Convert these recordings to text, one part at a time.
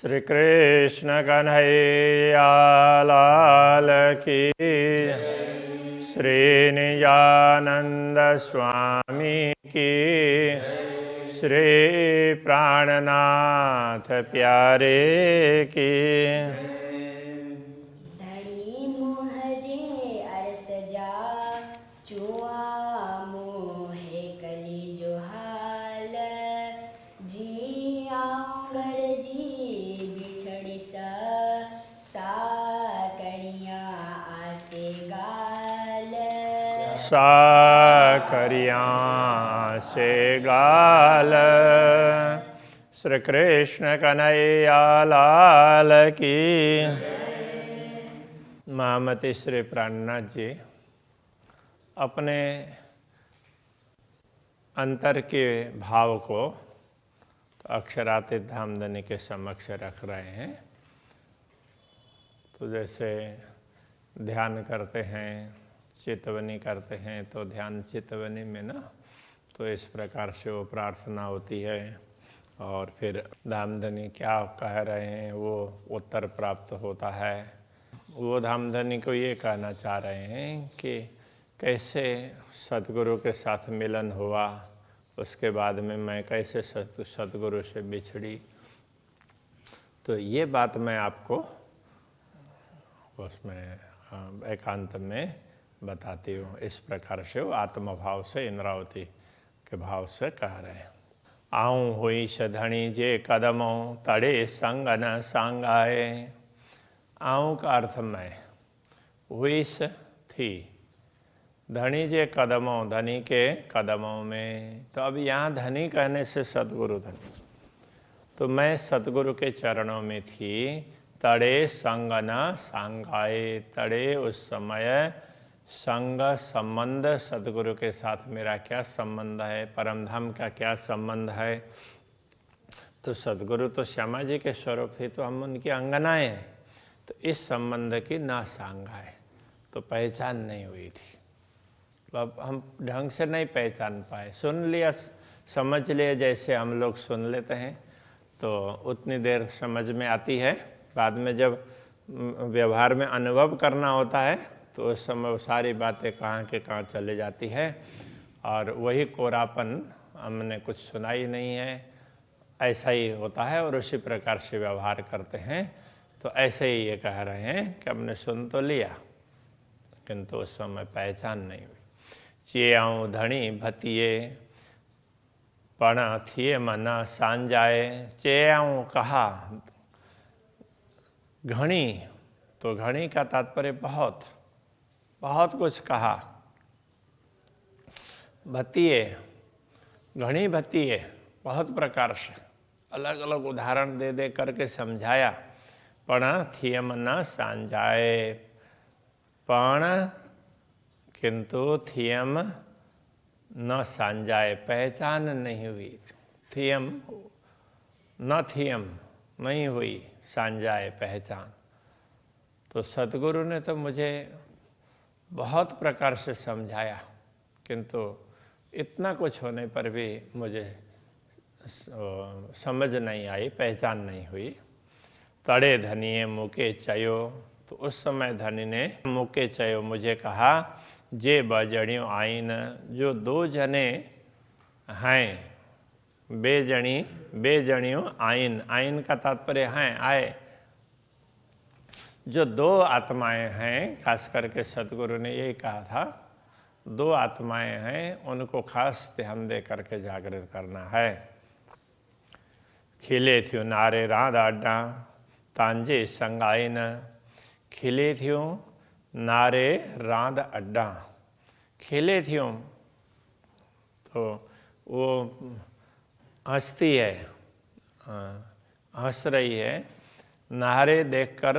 श्री कृष्ण कन्हैया लाल की, श्री निजानंद स्वामी की, श्री प्राणनाथ प्यारे की। धनी मोहजे अरस जा चुआ मोहे कली जो हाल जी आंगर जी बिछड़ी सा करिया आसे गाल साकरिया से गाल। श्री कृष्ण कन्हैया लाल की। महामती श्री प्राणनाथ जी अपने अंतर के भाव को तो अक्षरातीत धामधनी के समक्ष रख रहे हैं। तो जैसे ध्यान करते हैं, चितवनी करते हैं, तो ध्यान चितवनी में ना तो इस प्रकार से वो प्रार्थना होती है और फिर धामधनी क्या कह रहे हैं वो उत्तर प्राप्त होता है। वो धामधनी को ये कहना चाह रहे हैं कि कैसे सतगुरु के साथ मिलन हुआ, उसके बाद में मैं कैसे सतगुरु से बिछड़ी। तो ये बात मैं आपको उसमें एकांत में बताती हूँ। इस प्रकार से वो आत्मभाव से इंद्रावती के भाव से कह रहे हैं। आऊँ हुई सधणी जे कदमों तड़े संग न सांगाए। आऊँ का अर्थ मैं, हुई थी, धनी जे कदमों धनी के कदमों में। तो अब यहाँ धनी कहने से सतगुरु धनी, तो मैं सतगुरु के चरणों में थी। तड़े संग न सांगाए, तड़े उस समय संग संबंध सतगुरु के साथ मेरा क्या संबंध है, परमधाम का क्या संबंध है। तो सतगुरु तो श्यामा जी के स्वरूप थे, तो हम उनकी अंगनाएं हैं। तो इस संबंध की ना सांगाए, तो पहचान नहीं हुई थी। तो अब हम ढंग से नहीं पहचान पाए। सुन लिया, समझ लिया, जैसे हम लोग सुन लेते हैं तो उतनी देर समझ में आती है। बाद में जब व्यवहार में अनुभव करना होता है तो उस समय वो सारी बातें कहाँ के कहाँ चले जाती है और वही कोरापन, हमने कुछ सुना ही नहीं है, ऐसा ही होता है और उसी प्रकार से व्यवहार करते हैं। तो ऐसे ही ये कह रहे हैं कि हमने सुन तो लिया किंतु उस समय पहचान नहीं हुई। चेआऊँ धनी भतिये पण थिए मना सांजाए। चेआऊँ कहा, घणी, तो घणी का तात्पर्य बहुत, बहुत कुछ कहा। भतिये, घणी भतिये, बहुत प्रकार से अलग अलग उदाहरण दे दे करके समझाया। पण थियम न सांजाए, पण किंतु थियम न सांजाए, पहचान नहीं हुई। थियम न थियम नहीं हुई, सांजाए पहचान। तो सतगुरु ने तो मुझे बहुत प्रकार से समझाया किंतु इतना कुछ होने पर भी मुझे समझ नहीं आई, पहचान नहीं हुई। तड़े धनिये मुके चयो, तो उस समय धनी ने मुके चयो मुझे कहा, जे बजणियों आइन, जो दो जने हैं, बेजणियों आइन, आइन का तात्पर्य हैं, आए। जो दो आत्माएं हैं, खास करके सतगुरु ने यही कहा था, दो आत्माएं हैं, उनको खास ध्यान दे करके जागृत करना है। खिले थियो नारे राध अड्डा तांजे संगाइन। खिले थियो नारे राध अड्डा, खिले थियो तो वो हंसती है, हंस रही है। नारे देखकर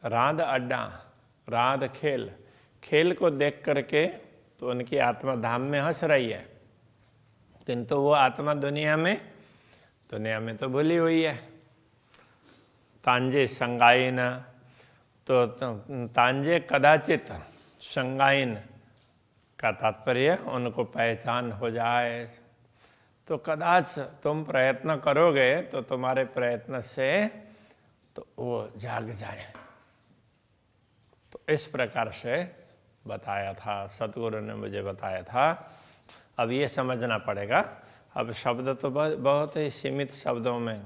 राध अड्डा, राध खेल, खेल को देख करके तो उनकी आत्मा धाम में हंस रही है किंतु वो आत्मा दुनिया में तो भूली हुई है। तांजे संगाइन, तो तांजे कदाचित, संगाइन का तात्पर्य उनको पहचान हो जाए। तो कदाच तुम प्रयत्न करोगे तो तुम्हारे प्रयत्न से तो वो जाग जाए। तो इस प्रकार से बताया था, सतगुरु ने मुझे बताया था। अब ये समझना पड़ेगा, अब शब्द तो बहुत ही सीमित शब्दों में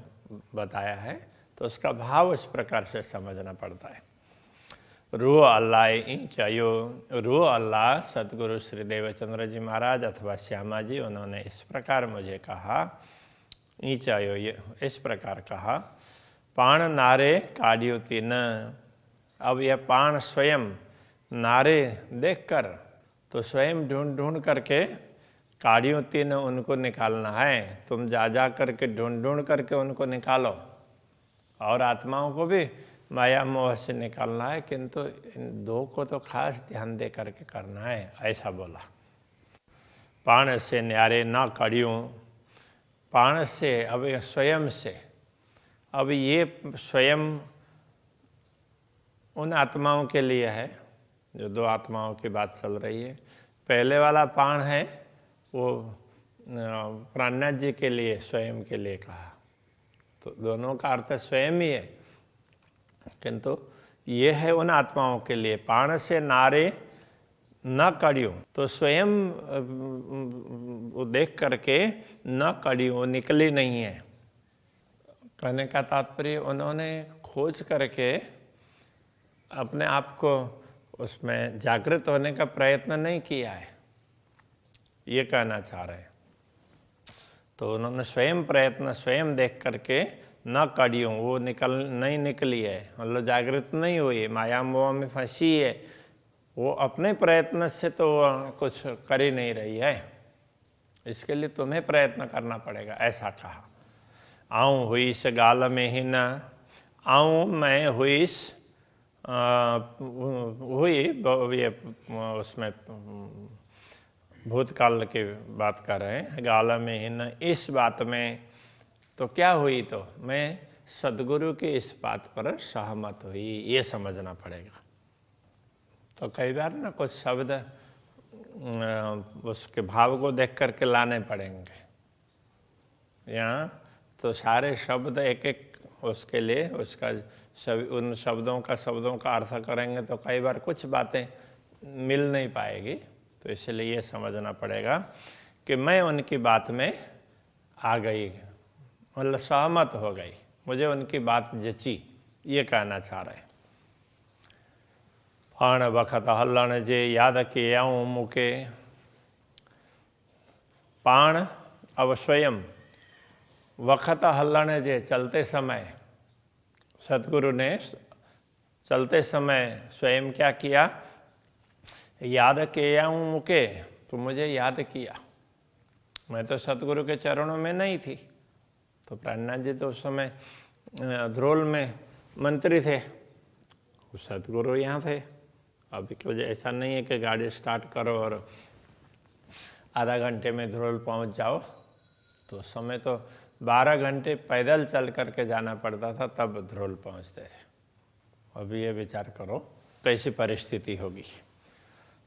बताया है, तो उसका भाव इस प्रकार से समझना पड़ता है। रू अल्लाह चयो, रू अल्लाह सतगुरु श्री देवचंद्र जी महाराज अथवा श्यामा जी, उन्होंने इस प्रकार मुझे कहा, ईचायो, ये इस प्रकार कहा, पाण नारे काढ़ियो तीन। अब यह पाण स्वयं नारे देखकर, तो स्वयं ढूंढ ढूंढ करके काढ़ियो तीन उनको निकालना है। तुम जा करके ढूंढ ढूंढ करके उनको निकालो, और आत्माओं को भी माया मोह से निकालना है, किंतु इन दो को तो खास ध्यान दे करके करना है, ऐसा बोला। पाण से न्यारे ना काढ़ियो, पाण से, अब स्वयं से, अब ये स्वयं उन आत्माओं के लिए है, जो दो आत्माओं की बात चल रही है। पहले वाला पाण है वो प्राणनाथ जी के लिए, स्वयं के लिए कहा, तो दोनों का अर्थ स्वयं ही है, किंतु ये है उन आत्माओं के लिए। पाण से नारे न कड़ियो, तो स्वयं वो देख करके न कड़ियो, निकली नहीं है। कहने का तात्पर्य, उन्होंने खोज करके अपने आप को उसमें जागृत होने का प्रयत्न नहीं किया है, ये कहना चाह रहे हैं। तो उन्होंने स्वयं प्रयत्न, स्वयं देख करके न कड़ियों, वो नहीं निकली है, मतलब जागृत नहीं हुई, माया मोह में फंसी है, वो अपने प्रयत्न से तो कुछ कर ही नहीं रही है, इसके लिए तुम्हें प्रयत्न करना पड़ेगा, ऐसा कहा। आऊँ हुईस गाल में ही न, आऊँ मैं हुईस, हुई ये उसमें भूतकाल की बात कर रहे हैं, गाल में ही न, इस बात में, तो क्या हुई, तो मैं सदगुरु की इस बात पर सहमत हुई, ये समझना पड़ेगा। तो कई बार ना कुछ शब्द उसके भाव को देख करके लाने पड़ेंगे, यहाँ तो सारे शब्द एक एक उसके लिए, उसका उन शब्दों का अर्थ करेंगे तो कई बार कुछ बातें मिल नहीं पाएगी। तो इसलिए ये समझना पड़ेगा कि मैं उनकी बात में आ गई, मतलब सहमत हो गई, मुझे उनकी बात जची, ये कहना चाह रहे हैं। पाण वखत हलन जे याद के आऊँ मुके, पाण अब स्वयं, वखत हलन जे, चलते समय, सतगुरु ने चलते समय स्वयं क्या किया, याद के आऊँ मुके, तो मुझे याद किया। मैं तो सतगुरु के चरणों में नहीं थी, तो प्राणनाथ जी तो उस समय ध्रोल में मंत्री थे, सतगुरु यहाँ थे। अभी कुछ ऐसा नहीं है कि गाड़ी स्टार्ट करो और आधा घंटे में ध्रोल पहुँच जाओ, तो उस समय तो 12 घंटे पैदल चल करके जाना पड़ता था, तब ध्रोल पहुँचते थे। अभी ये विचार करो कैसी परिस्थिति होगी।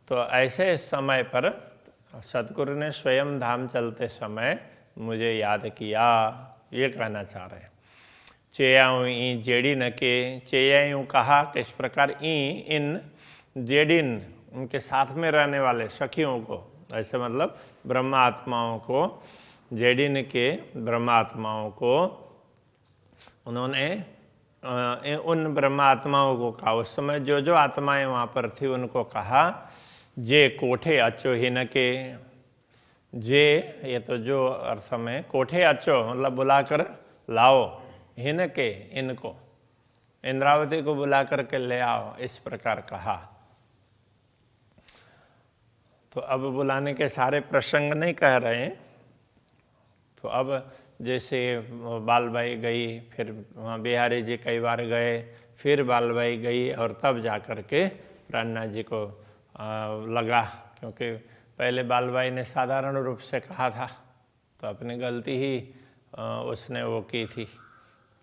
तो ऐसे समय पर सतगुरु ने स्वयं धाम चलते समय मुझे याद किया, ये कहना चाह रहे हैं। चेयाऊँ ई जेड़ी न के, चेयाऊँ कहा किस प्रकार, ई इन जेडिन, उनके साथ में रहने वाले सखियों को, ऐसे मतलब ब्रह्म आत्माओं को, जेडिन के ब्रह्म आत्माओं को उन्होंने उन ब्रह्म आत्माओं को कहा, उस समय जो जो आत्माएं वहाँ पर थी उनको कहा, जे कोठे अचो हिन के, जे ये तो जो अर्थ में, कोठे अचो मतलब बुलाकर लाओ, हिन के इनको, इंद्रावती को बुला करके ले आओ, इस प्रकार कहा। तो अब बुलाने के सारे प्रसंग नहीं कह रहे हैं। तो अब जैसे बालबाई गई, फिर वहाँ बिहारी जी कई बार गए, फिर बालबाई गई, और तब जा कर के प्राणनाथ जी को लगा, क्योंकि पहले बालबाई ने साधारण रूप से कहा था, तो अपनी गलती ही उसने वो की थी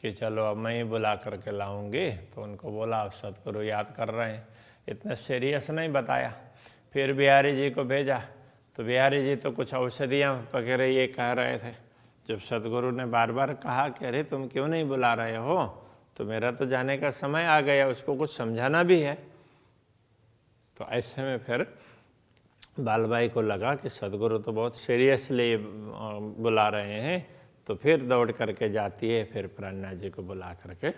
कि चलो अब मैं ही बुला करके लाऊंगी। तो उनको बोला अब सतगुरु याद कर रहे हैं, इतना सीरियस नहीं बताया। फिर बिहारी जी को भेजा, तो बिहारी जी तो कुछ औषधियाँ वगैरह ये कह रहे थे। जब सतगुरु ने बार बार कहा कि अरे तुम क्यों नहीं बुला रहे हो, तो मेरा तो जाने का समय आ गया, उसको कुछ समझाना भी है। तो ऐसे में फिर बालबाई को लगा कि सदगुरु तो बहुत सीरियसली बुला रहे हैं, तो फिर दौड़ करके जाती है, फिर प्राणनाथ जी को बुला करके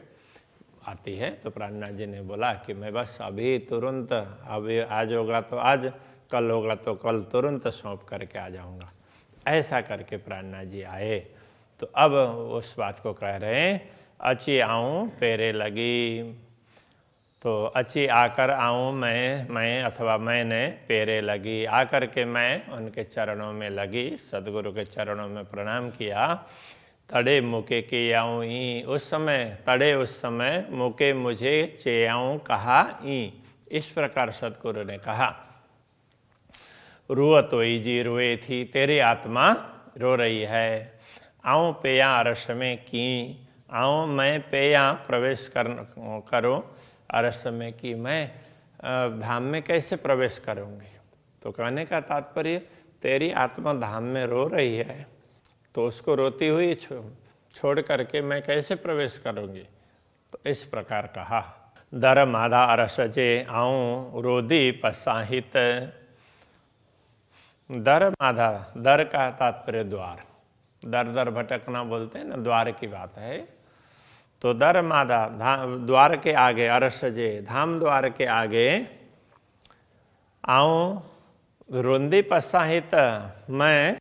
आती है। तो प्राणनाथ जी ने बोला कि मैं बस अभी तुरंत, अभी आज होगा तो आज, कल होगा तो कल, तुरंत सौंप करके आ जाऊंगा। ऐसा करके प्राणनाथ जी आए। तो अब उस बात को कह रहे हैं, अची आऊँ पेरे लगी। तो अची आकर आऊँ मैं अथवा मैंने, पेरे लगी आकर के मैं उनके चरणों में लगी, सदगुरु के चरणों में प्रणाम किया। तड़े मुके के आऊँ ई, उस समय तड़े, उस समय मुके मुझे चेयाऊँ कहा ई, इस प्रकार सदगुरु ने कहा। रुअ तो जी रोए थी, तेरी आत्मा रो रही है। आऊँ पेया अरस में की, आऊँ मैं पेया प्रवेश करूँ अरस में की, मैं धाम में कैसे प्रवेश करूँगी। तो कहने का तात्पर्य, तेरी आत्मा धाम में रो रही है, तो उसको रोती हुई छोड़ करके मैं कैसे प्रवेश करूँगी। तो इस प्रकार कहा। दर माधा अरस जे आऊँ रोदी पसाहित। दर माधा, दर का तात्पर्य द्वार, दर दर भटकना बोलते हैं ना, द्वार की बात है। तो दर माधा, द्वार के आगे, अरस जे धाम द्वार के आगे, आऊँ रोंदी पसाहित, मैं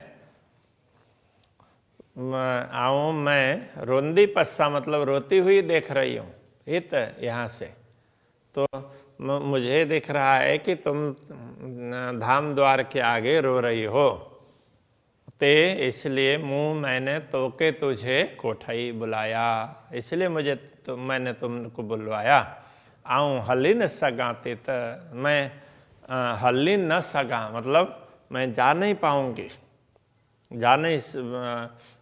आऊँ मैं रोंदी पस्सा मतलब रोती हुई देख रही हूँ, हित यहाँ से। तो मुझे दिख रहा है कि तुम धाम द्वार के आगे रो रही हो, ते इसलिए मुँह मैंने तोके तुझे कोठाई बुलाया, इसलिए मैंने तुमको बुलवाया। आऊँ हली न सगा तित, मैं हली न सगा मतलब मैं जा नहीं पाऊँगी, जा नहीं,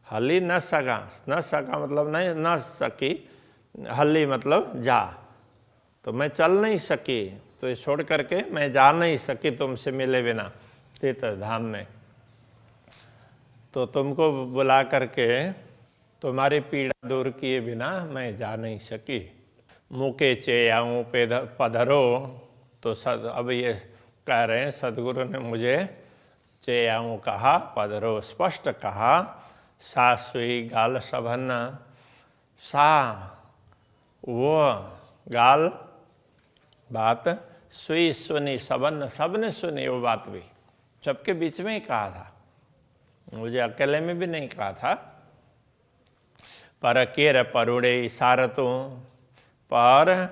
हली न सगा, न सका मतलब नहीं, न सकी, हली मतलब जा, तो मैं चल नहीं सकी, तो छोड़ करके मैं जा नहीं सकी तुमसे मिले बिना तीर्थ धाम में। तो तुमको बुला करके तुम्हारी पीड़ा दूर किए बिना मैं जा नहीं सकी। मुके चेयाऊँ पधरो, तो अब ये कह रहे हैं सदगुरु ने मुझे चेयाऊँ कहा, पधरो स्पष्ट कहा। सा सुई गाल सबन, सा वो गाल बात, सुई सुनी सबन सबने सुनी वो बात भी, सबके बीच में ही कहा था, मुझे अकेले में भी नहीं कहा था। पर केर परुड़े इशारतों, पर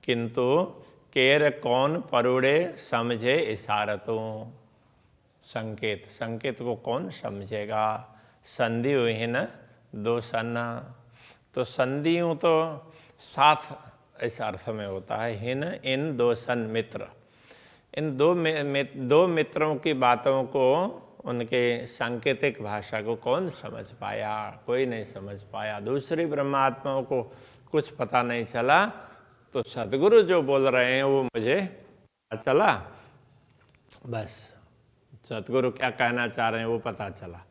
किंतु केर कौन परुड़े समझे इशारतों, संकेत, संकेत को कौन समझेगा। संधि विहीन दो सन्ना, तो संधियों तो साथ इस अर्थ में होता है। हिन इन दो सन मित्र, इन दो मित्रों की बातों को, उनके सांकेतिक भाषा को कौन समझ पाया, कोई नहीं समझ पाया। दूसरी ब्रह्मात्माओं को कुछ पता नहीं चला, तो सदगुरु जो बोल रहे हैं वो मुझे पता चला, बस सदगुरु क्या कहना चाह रहे हैं वो पता चला।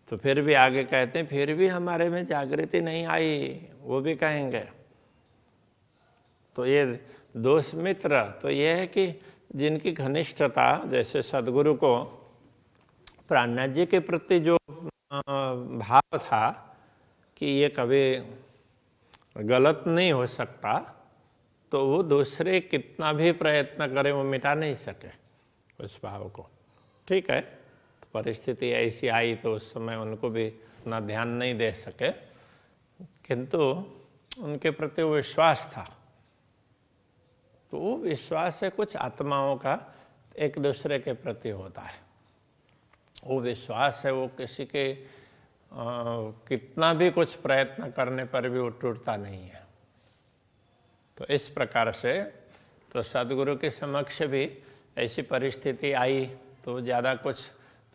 तो फिर भी आगे कहते हैं, फिर भी हमारे में जागृति नहीं आई, वो भी कहेंगे। तो ये दोस्त मित्र तो ये है कि जिनकी घनिष्ठता, जैसे सदगुरु को प्राणनाथ जी के प्रति जो भाव था कि ये कभी गलत नहीं हो सकता, तो वो दूसरे कितना भी प्रयत्न करें वो मिटा नहीं सके उस भाव को। ठीक है, तो परिस्थिति ऐसी आई तो उस समय उनको भी इतना ध्यान नहीं दे सके, किंतु उनके प्रति वो विश्वास था। तो वो विश्वास से कुछ आत्माओं का एक दूसरे के प्रति होता है, वो विश्वास है, वो किसी के कितना भी कुछ प्रयत्न करने पर भी वो टूटता नहीं है। तो इस प्रकार से तो सदगुरु के समक्ष भी ऐसी परिस्थिति आई तो ज़्यादा कुछ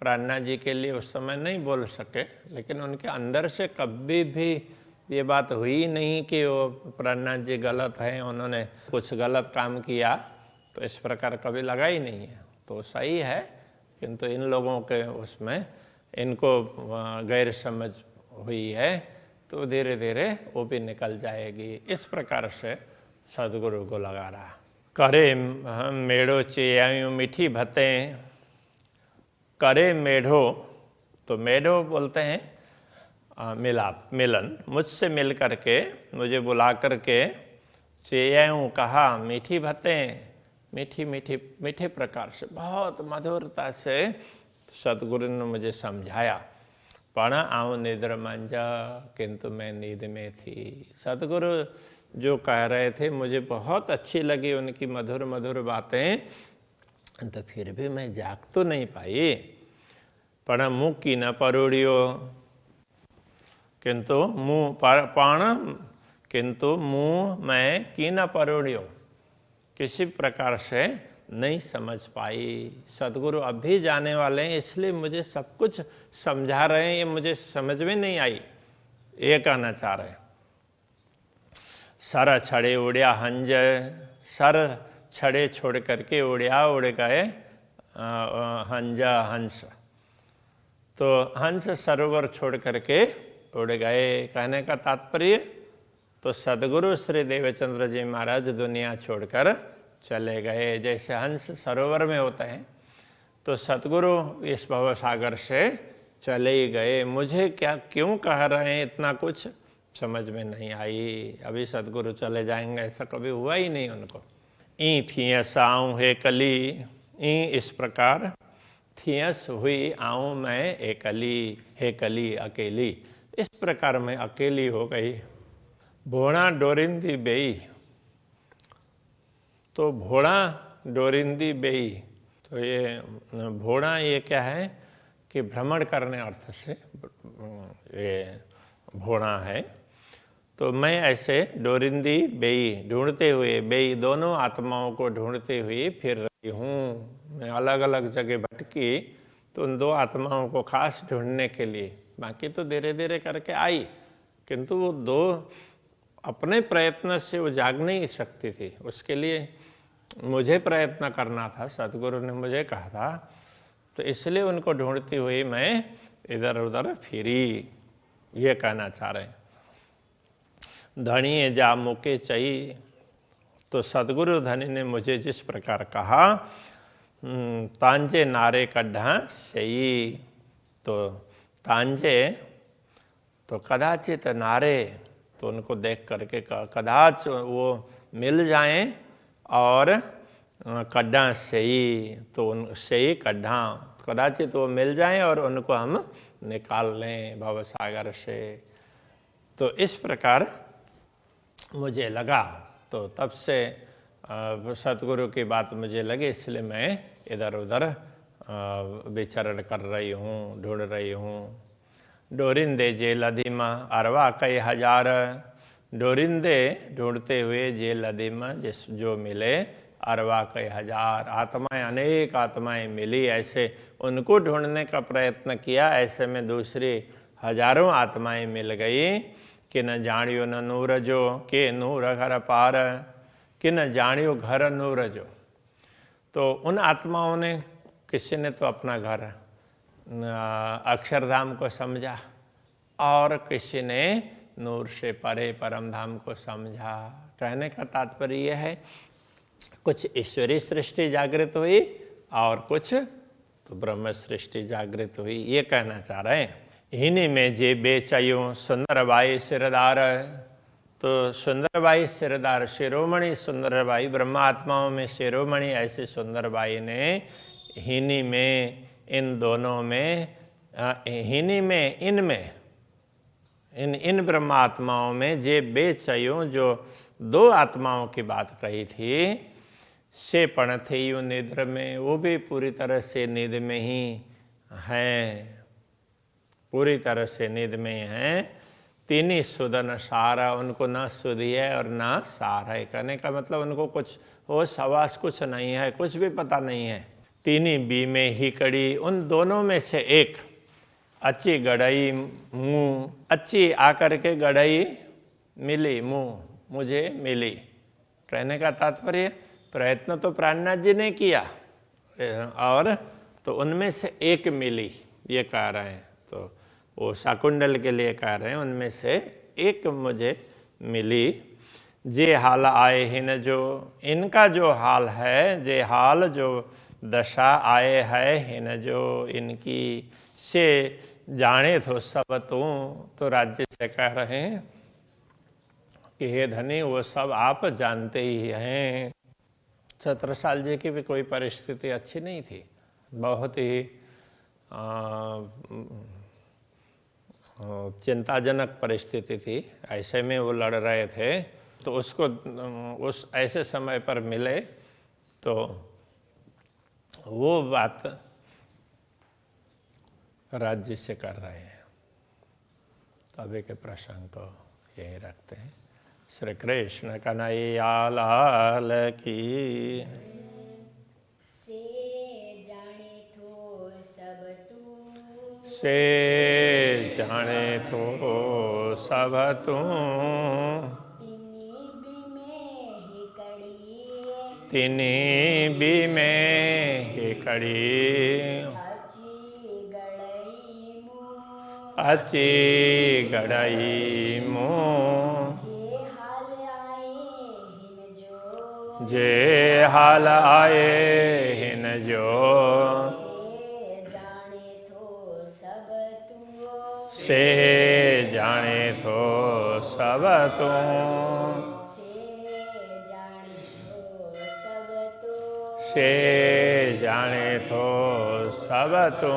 प्राणनाथ जी के लिए उस समय नहीं बोल सके, लेकिन उनके अंदर से कभी भी ये बात हुई नहीं कि वो प्राणनाथ जी गलत हैं, उन्होंने कुछ गलत काम किया, तो इस प्रकार कभी लगा ही नहीं है। तो सही है, किंतु इन लोगों के उसमें इनको गैर समझ हुई है तो धीरे धीरे वो भी निकल जाएगी। इस प्रकार से सदगुरु को लगा रहा। करे मेढ़ो चेयायूं मीठी भतें, करे मेढ़ो, तो मेढ़ो बोलते हैं मिलाप, मिलन, मुझसे मिल करके, मुझे बुला करके, चेयायूं कहा, मीठी भतें, मीठी मीठी मीठे प्रकार से, बहुत मधुरता से सतगुरु ने मुझे समझाया। पण आऊँ निद्र मंजा, किंतु मैं नींद में थी। सतगुरु जो कह रहे थे मुझे बहुत अच्छी लगी उनकी मधुर मधुर बातें, तो फिर भी मैं जाग तो नहीं पाई। पण मुँह की न परोड़ियो, किंतु मुँह पण, किंतु मुँह मैं की न परोड़ियो, किसी प्रकार से नहीं समझ पाई। सतगुरु अब भी जाने वाले हैं, इसलिए मुझे सब कुछ समझा रहे हैं, ये मुझे समझ में नहीं आई, ये कहना चाह रहे हैं। सर छड़े उड़िया हंज, सर छड़े छोड़ करके उड़िया, उड़ गए हंजा हंस। तो हंस सरोवर छोड़ करके उड़ गए। कहने का तात्पर्य, तो सदगुरु श्री देवचंद्र जी महाराज दुनिया छोड़कर चले गए। जैसे हंस सरोवर में होते हैं, तो सतगुरु इस भव सागर से चले ही गए। मुझे क्या क्यों कह रहे हैं इतना कुछ समझ में नहीं आई। अभी सतगुरु चले जाएंगे ऐसा कभी हुआ ही नहीं उनको। ई थियस आऊँ हे कली, ई इस प्रकार थियस हुई आऊँ मैं एकली, हे कली अकेली, इस प्रकार मैं अकेली हो गई। भोणा डोरिंदी बेई, तो भोणा डोरिंदी बेई, तो ये भोणा ये क्या है कि भ्रमण करने अर्थ से ये भोणा है। तो मैं ऐसे डोरिंदी बेई, ढूंढते हुए, बेई दोनों आत्माओं को ढूंढते हुए फिर रही हूँ। मैं अलग अलग जगह भटकी तो उन दो आत्माओं को खास ढूंढने के लिए, बाकी तो धीरे धीरे करके आई, किंतु वो दो अपने प्रयत्न से वो जाग नहीं सकती थी, उसके लिए मुझे प्रयत्न करना था। सतगुरु ने मुझे कहा था, तो इसलिए उनको ढूंढती हुई मैं इधर उधर फिरी, ये कहना चाह रहे हैं। धनी जा मुके चई, तो सतगुरु धनी ने मुझे जिस प्रकार कहा, तांजे नारे कड्ढा सही, तो तांजे तो कदाचित नारे, तो उनको देख करके कदाच वो मिल जाएं, और कड्ढा सही, तो उन सही कड्ढा कदाचित वो मिल जाएं और उनको हम निकाल लें भव सागर से। तो इस प्रकार मुझे लगा, तो तब से सतगुरु की बात मुझे लगी, इसलिए मैं इधर उधर विचरण कर रही हूँ, ढूंढ रही हूँ। डोरिंदे जे लदीमा अरवा कई हजार, डोरिंदे ढूंढते हुए जे लदीमा जिस जो मिले, अरवा कई हजार, आत्माएं अनेक आत्माएं मिली, ऐसे उनको ढूंढने का प्रयत्न किया, ऐसे में दूसरी हजारों आत्माएं मिल गई। कि न जानियो न नूर जो, के नूर घर पार, कि न जानियो घर नूर जो। तो उन आत्माओं ने, किसी ने तो अपना घर अक्षरधाम को समझा, और किसी ने नूर से परे परम धाम को समझा। कहने का तात्पर्य यह है, कुछ ईश्वरीय सृष्टि जागृत हुई और कुछ तो ब्रह्म सृष्टि जागृत हुई, ये कहना चाह रहे हैं। हिनी में जे बेचयूं सुंदरबाई सिरदार, तो सुंदरबाई सिरदार, शिरोमणि सुंदरबाई, ब्रह्मात्माओं में शिरोमणि ऐसे सुंदरबाई ने हिनी में, इन दोनों में, हिनी में, इनमें, इन ब्रह्मात्माओं में जे बेचयूं, जो दो आत्माओं की बात कही थी, से पण थे यूं निद्र में, वो भी पूरी तरह से नींद में ही हैं, पूरी तरह से नींद में हैं। तीनी सुदन सारा, उनको ना सुधी है और ना सार है। कहने का मतलब उनको कुछ होश हवास कुछ नहीं है, कुछ भी पता नहीं है। तीनी बी में ही कड़ी, उन दोनों में से एक अच्छी गड़ई मुँह, अच्छी आकर के गड़ई मिली मुँह, मुझे मिली। कहने का तात्पर्य, प्रयत्न तो प्राणनाथ जी ने किया, और तो उनमें से एक मिली, ये कह रहे हैं। तो वो शाकुंडल के लिए कह रहे हैं, उनमें से एक मुझे मिली। जे हाल आए हिन जो, इनका जो हाल है, जे हाल जो दशा आए है हिन जो इनकी, से जाने तो सब तू। तो राज्य से कह रहे हैं कि हे धनी, वो सब आप जानते ही हैं। छत्रसाल जी की भी कोई परिस्थिति अच्छी नहीं थी, बहुत ही चिंताजनक परिस्थिति थी। ऐसे में वो लड़ रहे थे, तो उसको उस ऐसे समय पर मिले तो वो बात राज्य से कर रहे हैं। तो अभी के प्रसंग को यही रखते हैं। श्री कृष्ण कन्हैया लाल की। से जाने थो सब तू, से जाने थो सब तू। तिनी भी में ही कड़ी, तिनी भी में ही कड़ी। अची गड़ई मुँह, अची गड़ई मुँह। जे हाल आए हिन जो, जे हाल आए हिन जो, से जाने थो सब तू, से जाने थो सब तू। से जाने थो सब तू, से जाने थो सब तू।